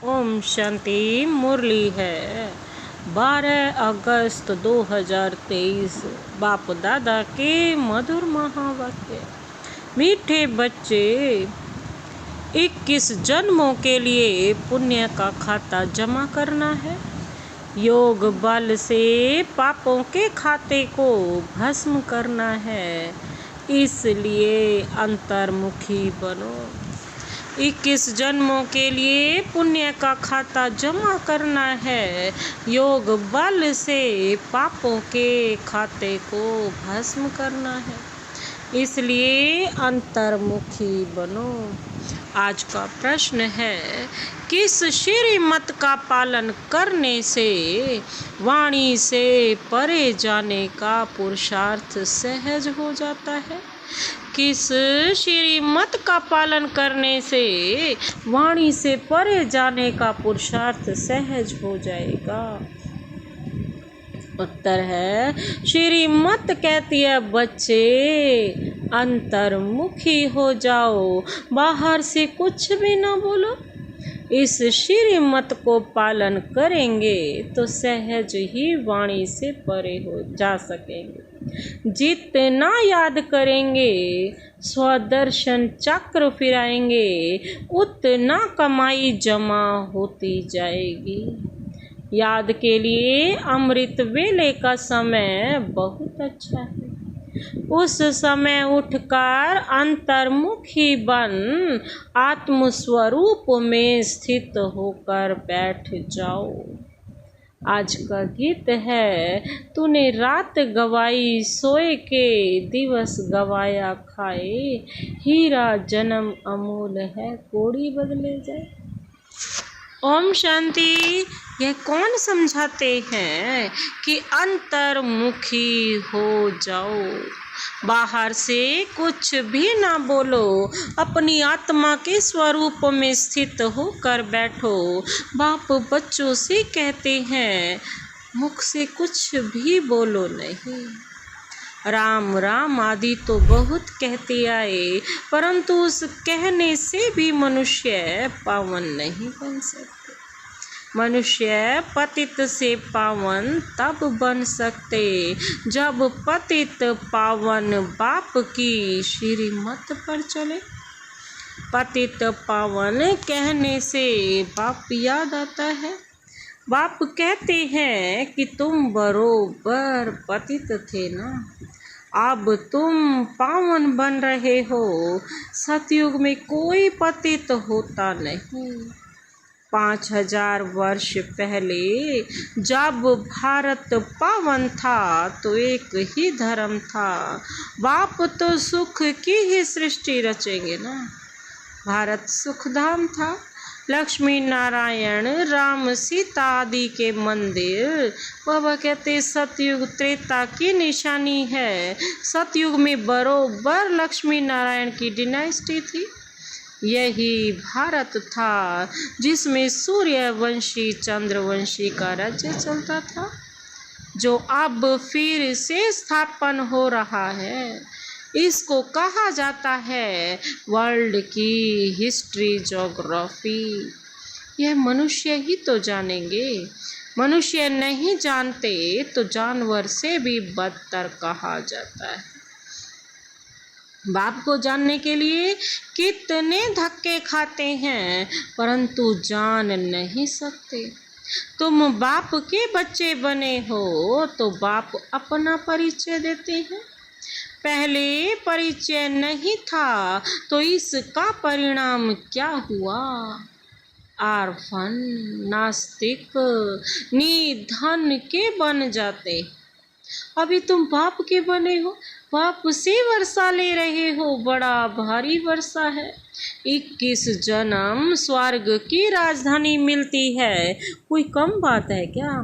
ओम शांति। मुरली है 12 अगस्त 2023। बाप दादा के मधुर महावाक्य। मीठे बच्चे, 21 जन्मों के लिए पुण्य का खाता जमा करना है। योग बल से पापों के खाते को भस्म करना है, इसलिए अंतर्मुखी बनो। 21 जन्मों के लिए पुण्य का खाता जमा करना है। योग बल से पापों के खाते को भस्म करना है, इसलिए अंतर्मुखी बनो। आज का प्रश्न है, किस श्रीमत का पालन करने से वाणी से परे जाने का पुरुषार्थ सहज हो जाता है? किस श्रीमत का पालन करने से वाणी से परे जाने का पुरुषार्थ सहज हो जाएगा? उत्तर है, श्रीमत कहती है बच्चे, अंतर्मुखी हो जाओ, बाहर से कुछ भी ना बोलो। इस श्रीमत को पालन करेंगे तो सहज ही वाणी से परे हो जा सकेंगे। जितना याद करेंगे, स्वदर्शन चक्र फिराएंगे, उतना कमाई जमा होती जाएगी। याद के लिए अमृत वेले का समय बहुत अच्छा है। उस समय उठकर अंतर्मुखी बन आत्मस्वरूप में स्थित होकर बैठ जाओ। आज का गीत है, तूने रात गवाई सोए के, दिवस गवाया खाए, हीरा जन्म अमूल है, कोड़ी बदले जाए। ओम शांति। यह कौन समझाते हैं कि अंतर्मुखी हो जाओ, बाहर से कुछ भी ना बोलो, अपनी आत्मा के स्वरूप में स्थित होकर बैठो। बाप बच्चों से कहते हैं, मुख से कुछ भी बोलो नहीं। राम राम आदि तो बहुत कहते आए, परंतु उस कहने से भी मनुष्य पावन नहीं बन सकते। मनुष्य पतित से पावन तब बन सकते जब पतित पावन बाप की श्रीमत पर चले। पतित पावन कहने से बाप याद आता है। बाप कहते हैं कि तुम बरोबर पतित थे ना, अब तुम पावन बन रहे हो। सतयुग में कोई पतित होता नहीं। 5000 वर्ष पहले जब भारत पावन था तो एक ही धर्म था। बाप तो सुख की ही सृष्टि रचेंगे ना। भारत सुखधाम था। लक्ष्मी नारायण राम सीता आदि के मंदिर, बाबा कहते सतयुग त्रेता की निशानी है। सतयुग में बरोबर लक्ष्मी नारायण की डिनाइस्टी थी। यही भारत था जिसमें सूर्यवंशी चंद्रवंशी का राज्य चलता था, जो अब फिर से स्थापन हो रहा है। इसको कहा जाता है वर्ल्ड की हिस्ट्री ज्योग्राफी। यह मनुष्य ही तो जानेंगे। मनुष्य नहीं जानते तो जानवर से भी बदतर कहा जाता है। बाप को जानने के लिए कितने धक्के खाते हैं, परंतु जान नहीं सकते। तुम बाप के बच्चे बने हो तो बाप अपना परिचय देते हैं। पहले परिचय नहीं था तो इसका परिणाम क्या हुआ? आर्फन, नास्तिक, निधन के बन जाते। अभी तुम बाप के बने हो, बाप से वर्षा ले रहे हो, बड़ा भारी वर्षा है। 21 जन्म स्वर्ग की राजधानी मिलती है, कोई कम बात है क्या?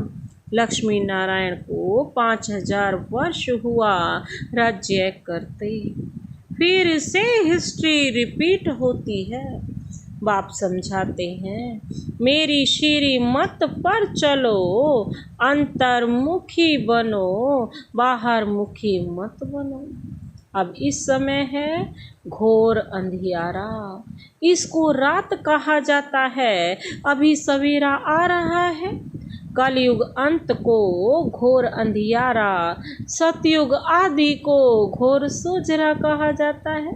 लक्ष्मी नारायण को 5000 वर्ष हुआ राज्य करते, फिर से हिस्ट्री रिपीट होती है। बाप समझाते हैं, मेरी श्रीमत पर चलो, अंतर्मुखी बनो, बाहर मुखी मत बनो। अब इस समय है घोर अंधियारा, इसको रात कहा जाता है, अभी सवेरा आ रहा है। कलयुग अंत को घोर अंधियारा, सतयुग आदि को घोर सोजरा कहा जाता है।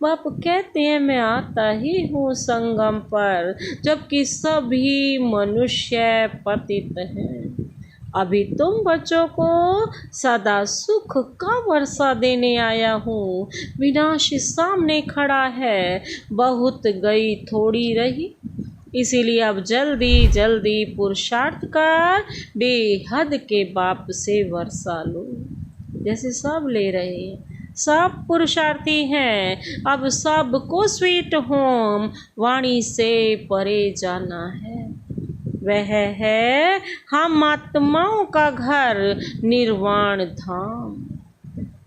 बाप कहते हैं मैं आता ही हूँ संगम पर, जबकि सभी मनुष्य पतित हैं। अभी तुम बच्चों को सदा सुख का वर्षा देने आया हूँ। विनाश सामने खड़ा है, बहुत गई थोड़ी रही, इसीलिए अब जल्दी जल्दी पुरुषार्थ कर बेहद के बाप से वर्षा लो। जैसे सब ले रहे हैं, सब पुरुषार्थी हैं, अब सबको स्वीट होम वाणी से परे जाना है। वह है हम आत्माओं का घर निर्वाण धाम।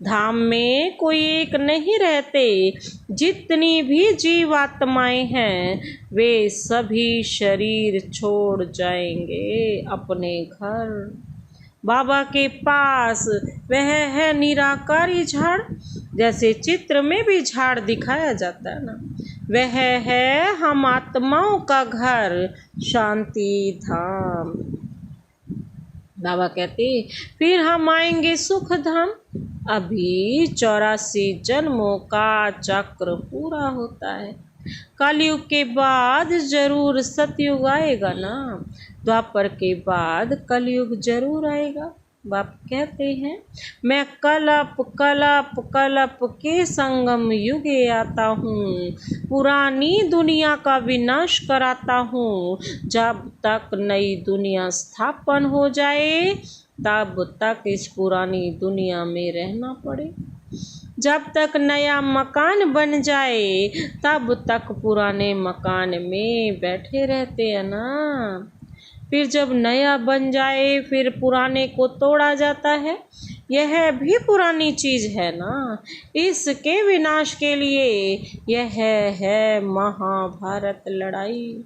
धाम में कोई एक नहीं रहते, जितनी भी जीवात्माएं हैं वे सभी शरीर छोड़ जाएंगे अपने घर बाबा के पास। वह है निराकारी झाड़, जैसे चित्र में भी झाड़ दिखाया जाता है ना, वह है हम आत्माओं का घर शांति धाम। बाबा कहते फिर हम आएंगे सुख धाम। अभी 84 जन्मों का चक्र पूरा होता है। कलयुग के बाद जरूर सतयुग आएगा ना, द्वापर के बाद कलयुग जरूर आएगा। बाप कहते हैं मैं कलप कलप कलप के संगम युगे आता हूँ, पुरानी दुनिया का विनाश कराता हूँ। जब तक नई दुनिया स्थापन हो जाए तब तक इस पुरानी दुनिया में रहना पड़े। जब तक नया मकान बन जाए तब तक पुराने मकान में बैठे रहते हैं ना। फिर जब नया बन जाए फिर पुराने को तोड़ा जाता है। यह भी पुरानी चीज है ना, इसके विनाश के लिए यह है महाभारत लड़ाई।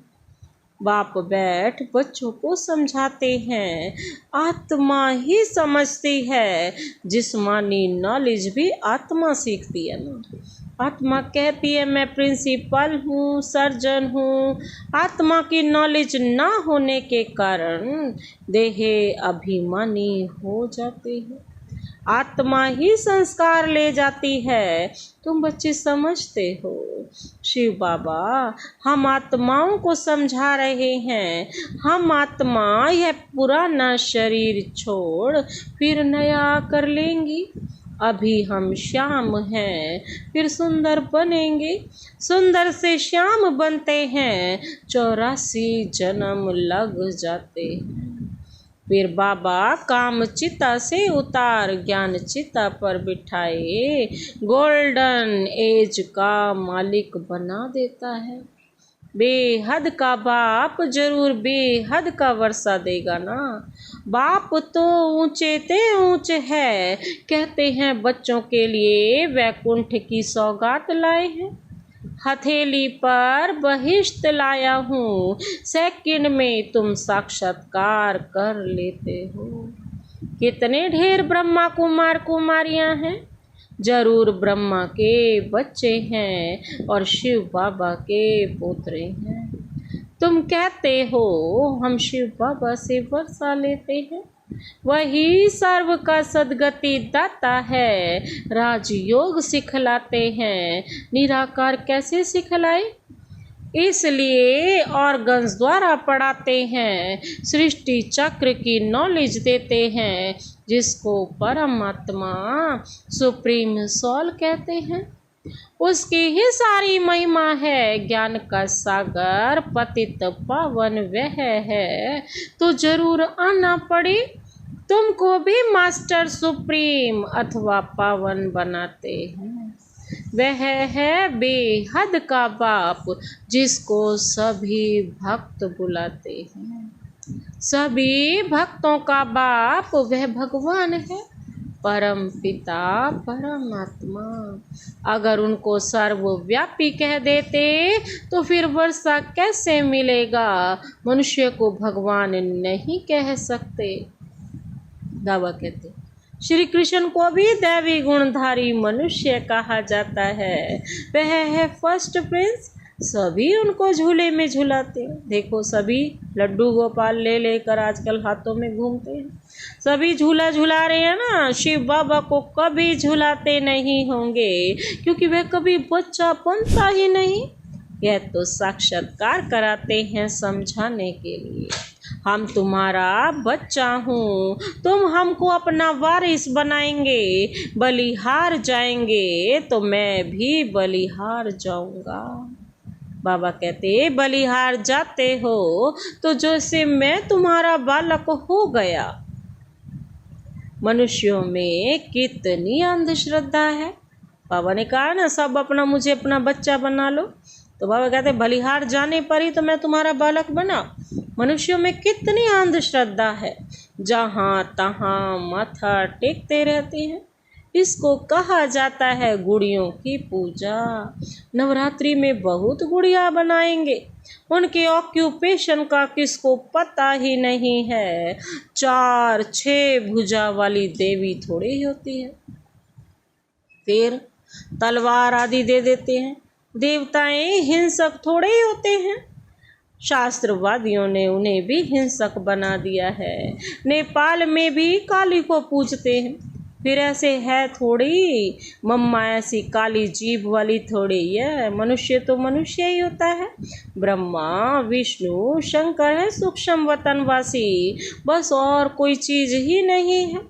बाप बैठ बच्चों को समझाते हैं, आत्मा ही समझती है, जिस्मानी नॉलेज भी आत्मा सीखती है ना। आत्मा कहती है मैं प्रिंसिपल हूँ, सर्जन हूँ। आत्मा की नॉलेज ना होने के कारण देह अभिमानी हो जाते हैं। आत्मा ही संस्कार ले जाती है, तुम बच्चे समझते हो। शिव बाबा हम आत्माओं को समझा रहे हैं, हम आत्मा यह पुराना शरीर छोड़ फिर नया कर लेंगी। अभी हम श्याम हैं, फिर सुंदर बनेंगे। सुंदर से श्याम बनते हैं, 84 जन्म लग जाते हैं। फिर बाबा काम चिता से उतार ज्ञान चिता पर बिठाए, गोल्डन एज का मालिक बना देता है। बेहद का बाप जरूर बेहद का वर्षा देगा ना। बाप तो ऊंचे ते ऊंच है, कहते हैं बच्चों के लिए वैकुंठ की सौगात लाए हैं। हथेली पर बहिश्त लाया हूँ, सेकंड में तुम साक्षात्कार कर लेते हो। कितने ढेर ब्रह्मा कुमार कुमारियां हैं, जरूर ब्रह्मा के बच्चे हैं और शिव बाबा के पोतरे हैं। तुम कहते हो हम शिव बाबा से वर्षा लेते हैं, वही सर्व का सदगति दाता है। राजयोग सिखलाते हैं, निराकार कैसे सिखलाए, इसलिए ऑर्गन्स द्वारा पढ़ाते हैं। सृष्टि चक्र की नॉलेज देते हैं, जिसको परमात्मा सुप्रीम सोल कहते हैं। उसकी ही सारी महिमा है। ज्ञान का सागर पतित पावन वह है, तो जरूर आना पड़े। तुमको भी मास्टर सुप्रीम अथवा पावन बनाते हैं। वह है बेहद का बाप, जिसको सभी भक्त बुलाते हैं। सभी भक्तों का बाप वह भगवान है, परम पिता परमात्मा। अगर उनको सर्वव्यापी कह देते तो फिर वर्षा कैसे मिलेगा। मनुष्य को भगवान नहीं कह सकते। बाबा कहते श्री कृष्ण को भी दैवी गुणधारी मनुष्य कहा जाता है। वह है फर्स्ट प्रिंस। सभी उनको झूले में झुलाते हैं। देखो सभी लड्डू गोपाल ले लेकर आजकल हाथों में घूमते हैं। सभी झूला झुला रहे हैं ना। शिव बाबा को कभी झुलाते नहीं होंगे क्योंकि वह कभी बच्चा बनता ही नहीं। यह तो साक्षात्कार कराते हैं समझाने के लिए। हम तुम्हारा बच्चा हूँ, तुम हमको अपना वारिस बनाएंगे, बलिहार जाएंगे तो मैं भी बलिहार जाऊंगा। बाबा कहते बलिहार जाते हो तो जैसे मैं तुम्हारा बालक हो गया। मनुष्यों में कितनी अंधश्रद्धा है। बाबा ने कहा ना सब अपना मुझे अपना बच्चा बना लो, तो बाबा कहते बलिहार जाने पर ही तो मैं तुम्हारा बालक बना। मनुष्यों में कितनी अंधश्रद्धा है, जहाँ तहाँ माथा टेकते रहते हैं। इसको कहा जाता है गुड़ियों की पूजा। नवरात्रि में बहुत गुड़िया बनाएंगे। उनके ऑक्यूपेशन का किसको पता ही नहीं है। 4-6 भुजा वाली देवी थोड़ी ही होती है। फिर तलवार आदि दे देते हैं। देवताएं हिंसक थोड़े ही होते हैं। शास्त्रवादियों ने उन्हें भी हिंसक बना दिया है। नेपाल में भी काली को पूजते हैं। फिर ऐसे है थोड़ी, मम्मा ऐसी काली जीभ वाली थोड़ी है। मनुष्य तो मनुष्य ही होता है। ब्रह्मा विष्णु शंकर है सूक्ष्म वतनवासी, बस और कोई चीज ही नहीं है।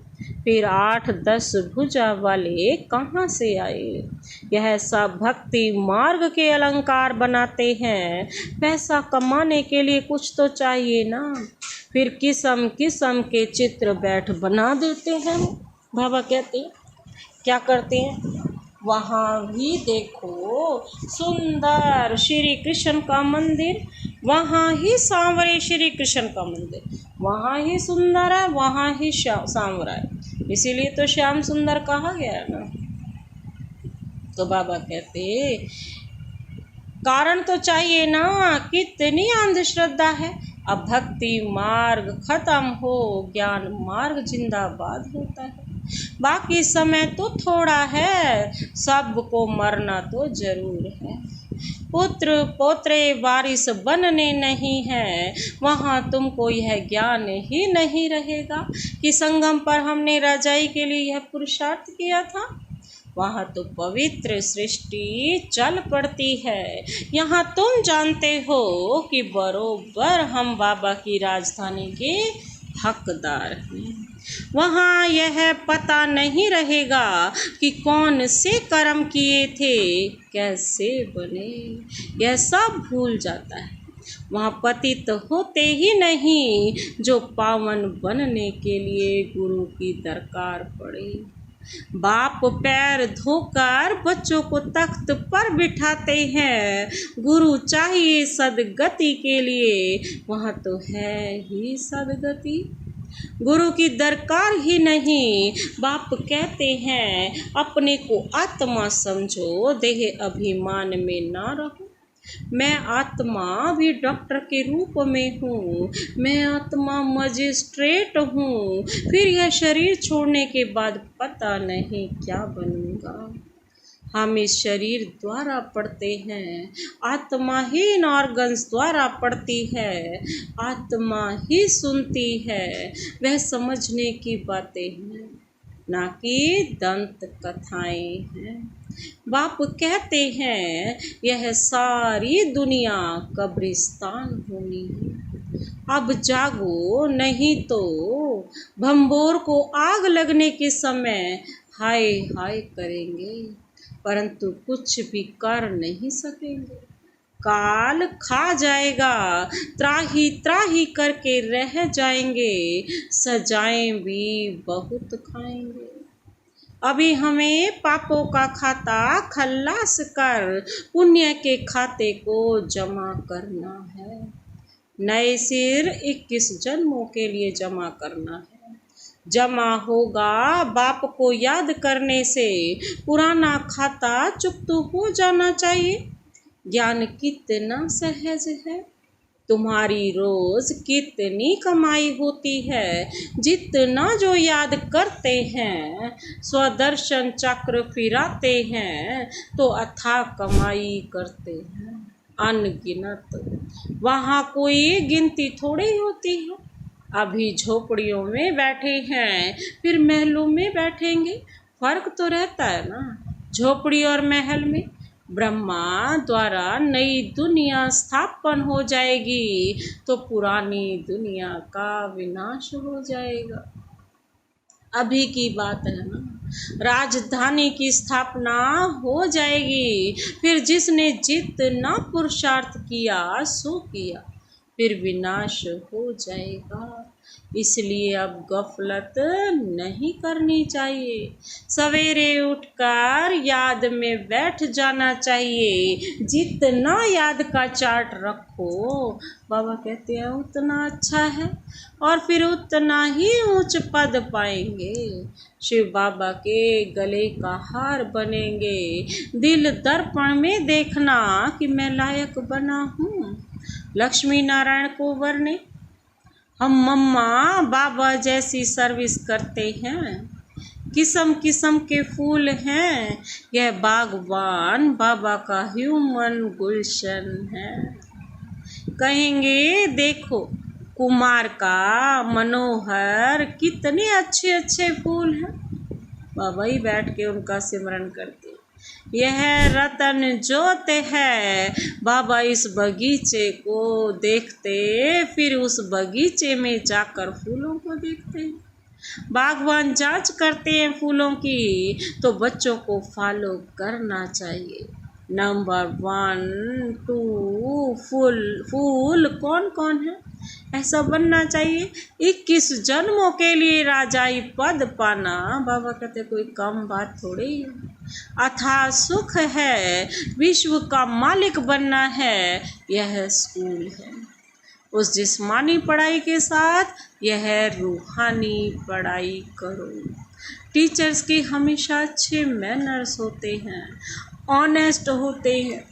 फिर 8-10 भुजा वाले कहाँ से आए। यह सब भक्ति मार्ग के अलंकार बनाते हैं। पैसा कमाने के लिए कुछ तो चाहिए ना। फिर किस्म किस्म के चित्र बैठ बना देते हैं। बाबा कहते हैं क्या करते हैं, वहाँ भी देखो सुंदर श्री कृष्ण का मंदिर, वहाँ ही सांवरे श्री कृष्ण का मंदिर, वहाँ ही सुंदर है, वहाँ ही सांवरा है। इसीलिए तो श्याम सुंदर कहा गया है ना। तो बाबा कहते कारण तो चाहिए ना। कितनी अंधश्रद्धा है। अब भक्ति मार्ग खत्म हो, ज्ञान मार्ग जिंदाबाद होता है। बाकी समय तो थोड़ा है, सबको मरना तो जरूर है। पुत्र पोत्रे वारिस बनने नहीं है, वहाँ तुमको यह ज्ञान ही नहीं रहेगा कि संगम पर हमने राजाई के लिए यह पुरुषार्थ किया था। वहाँ तो पवित्र सृष्टि चल पड़ती है। यहाँ तुम जानते हो कि बरोबर हम बाबा की राजधानी के हकदार हैं। वहाँ यह पता नहीं रहेगा कि कौन से कर्म किए थे, कैसे बने, यह सब भूल जाता है। वहाँ पतित होते ही नहीं जो पावन बनने के लिए गुरु की दरकार पड़े। बाप पैर धोकर बच्चों को तख्त पर बिठाते हैं। गुरु चाहिए सदगति के लिए, वहाँ तो है ही सदगति। गुरु की दरकार ही नहीं। बाप कहते हैं अपने को आत्मा समझो, देह अभिमान में ना रहो। मैं आत्मा भी डॉक्टर के रूप में हूँ, मैं आत्मा मजिस्ट्रेट हूँ। फिर यह शरीर छोड़ने के बाद पता नहीं क्या बनूंगा। हम इस शरीर द्वारा पढ़ते हैं, आत्मा ही इन ऑर्गन्स द्वारा पढ़ती है, आत्मा ही सुनती है। वह समझने की बातें हैं, ना कि दंत कथाएं हैं। बाप कहते हैं यह सारी दुनिया कब्रिस्तान होनी है। अब जागो, नहीं तो भंबोर को आग लगने के समय हाय हाय करेंगे, परंतु कुछ भी कर नहीं सकेंगे। काल खा जाएगा, त्राही त्राही करके रह जाएंगे, सजाएं भी बहुत खाएंगे। अभी हमें पापों का खाता खल्लास कर पुण्य के खाते को जमा करना है। नए सिर 21 जन्मों के लिए जमा करना है। जमा होगा बाप को याद करने से, पुराना खाता चुकता हो जाना चाहिए। ज्ञान कितना सहज है। तुम्हारी रोज कितनी कमाई होती है, जितना जो याद करते हैं, स्वदर्शन चक्र फिराते हैं तो अथाह कमाई करते हैं अनगिनत। वहाँ कोई गिनती थोड़ी होती है। अभी झोपड़ियों में बैठे हैं, फिर महलों में बैठेंगे, फर्क तो रहता है ना झोपड़ी और महल में। ब्रह्मा द्वारा नई दुनिया स्थापन हो जाएगी तो पुरानी दुनिया का विनाश हो जाएगा। अभी की बात है ना, राजधानी की स्थापना हो जाएगी, फिर जिसने जितना पुरुषार्थ किया सो किया, फिर विनाश हो जाएगा। इसलिए अब गफलत नहीं करनी चाहिए। सवेरे उठकर याद में बैठ जाना चाहिए। जितना याद का चार्ट रखो, बाबा कहते हैं उतना अच्छा है, और फिर उतना ही ऊंच पद पाएंगे। शिव बाबा के गले का हार बनेंगे। दिल दर्पण में देखना कि मैं लायक बना हूँ। लक्ष्मी नारायण को वरने हम मम्मा बाबा जैसी सर्विस करते हैं। किस्म किस्म के फूल हैं, यह बागवान बाबा का ह्यूमन गुलशन है। कहेंगे देखो कुमार का मनोहर, कितने अच्छे अच्छे फूल हैं। बाबा ही बैठ के उनका सिमरन करते। यह रतन जोत है। बाबा इस बगीचे को देखते, फिर उस बगीचे में जाकर फूलों को देखते हैं। बागवान जांच करते हैं फूलों की, तो बच्चों को फॉलो करना चाहिए। नंबर 1 2 फूल कौन कौन है, ऐसा बनना चाहिए। 21 जन्मों के लिए राजाई पद पाना, बाबा कहते कोई कम बात थोड़ी है। अथाह सुख है, विश्व का मालिक बनना है, यह स्कूल है। उस जिस्मानी पढ़ाई के साथ यह रूहानी पढ़ाई करो। टीचर्स के हमेशा अच्छे मैनर्स होते हैं, ऑनेस्ट होते हैं।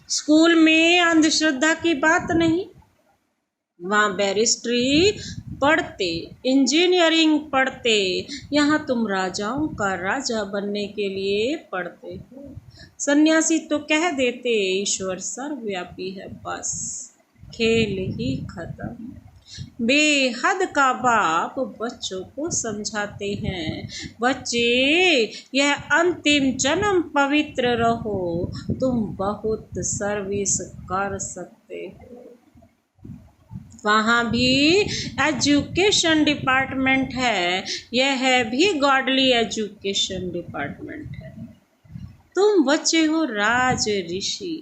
स्कूल में अंधश्रद्धा की बात नहीं। वहाँ बैरिस्ट्री पढ़ते, इंजीनियरिंग पढ़ते, यहाँ तुम राजाओं का राजा बनने के लिए पढ़ते हो। सन्यासी तो कह देते ईश्वर सर्वव्यापी है, बस खेल ही खत्म। बेहद का बाप बच्चों को समझाते हैं, बच्चे यह अंतिम जन्म पवित्र रहो, तुम बहुत सर्विस कर सकते हो। वहाँ भी एजुकेशन डिपार्टमेंट है, यह भी गॉडली एजुकेशन डिपार्टमेंट है। तुम बच्चे हो राज ऋषि,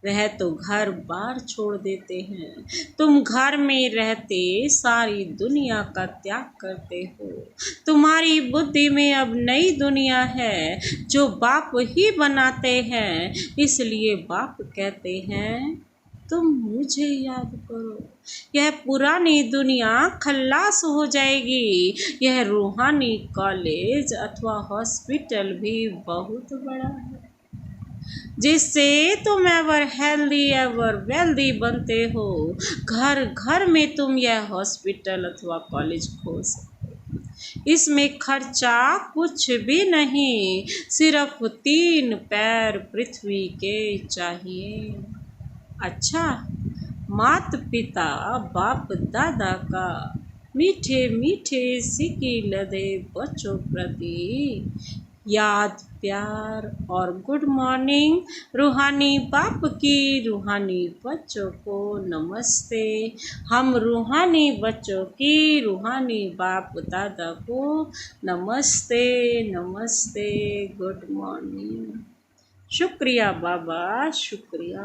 वह तो घर बार छोड़ देते हैं, तुम घर में रहते सारी दुनिया का त्याग करते हो। तुम्हारी बुद्धि में अब नई दुनिया है जो बाप ही बनाते हैं, इसलिए बाप कहते हैं तुम मुझे याद करो। यह पुरानी दुनिया खल्लास हो जाएगी। यह रूहानी कॉलेज अथवा हॉस्पिटल भी बहुत बड़ा है, जिससे तुम एवर हेल्दी एवर वेल्दी बनते हो। घर घर में तुम यह हॉस्पिटल अथवा कॉलेज खोल सकते हो। इसमें खर्चा कुछ भी नहीं, सिर्फ 3 पैर पृथ्वी के चाहिए। अच्छा, मात पिता बाप दादा का मीठे मीठे सिक्के लदे बच्चों प्रति याद, प्यार और गुड मॉर्निंग। रूहानी बाप की रूहानी बच्चों को नमस्ते। हम रूहानी बच्चों की रूहानी बाप दादा को नमस्ते नमस्ते, गुड मॉर्निंग। शुक्रिया बाबा, शुक्रिया।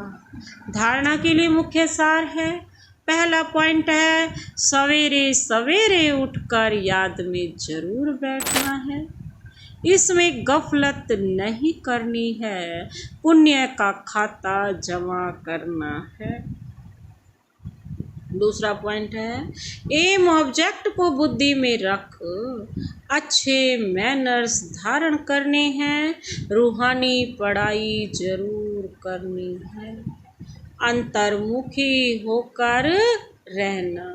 धारणा के लिए मुख्य सार है। पहला पॉइंट है सवेरे सवेरे उठकर याद में जरूर बैठना है। इसमें गफलत नहीं करनी है, पुण्य का खाता जमा करना है। दूसरा पॉइंट है एम ऑब्जेक्ट को बुद्धि में रख अच्छे मैनर्स धारण करने हैं, रूहानी पढ़ाई जरूर करनी है। अंतर्मुखी होकर रहना।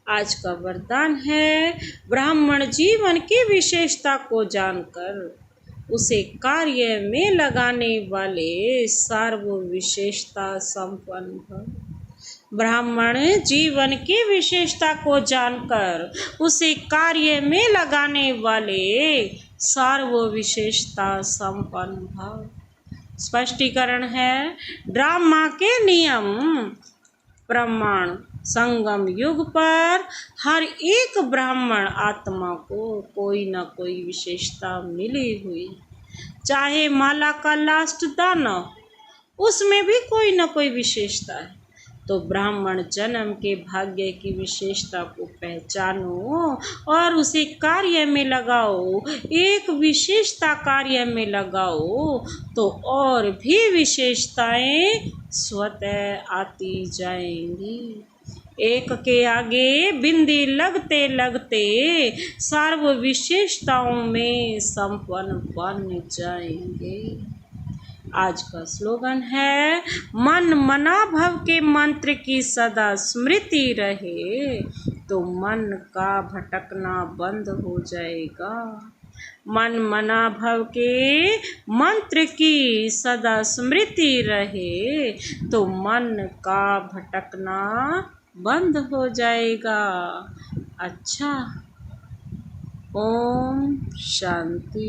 आज का वरदान है, ब्राह्मण जीवन की विशेषता को जानकर उसे कार्य में लगाने वाले सर्व विशेषता संपन्न भव। ब्राह्मण जीवन की विशेषता को जानकर उसे कार्य में लगाने वाले सर्व विशेषता संपन्न भव। स्पष्टीकरण है, ड्रामा के नियम प्रमाण संगम युग पर हर एक ब्राह्मण आत्मा को कोई न कोई विशेषता मिली हुई। चाहे माला का लास्ट दाना, उसमें भी कोई न कोई विशेषता है। तो ब्राह्मण जन्म के भाग्य की विशेषता को पहचानो और उसे कार्य में लगाओ। एक विशेषता कार्य में लगाओ तो और भी विशेषताएं स्वतः आती जाएंगी। एक के आगे बिंदी लगते लगते सर्व विशेषताओं में संपन्न बन जाएंगे। आज का स्लोगन है, मन मना भव के मंत्र की सदा स्मृति रहे तो मन का भटकना बंद हो जाएगा। मन मना भव के मंत्र की सदा स्मृति रहे तो मन का भटकना बंद हो जाएगा। अच्छा, ओम शांति।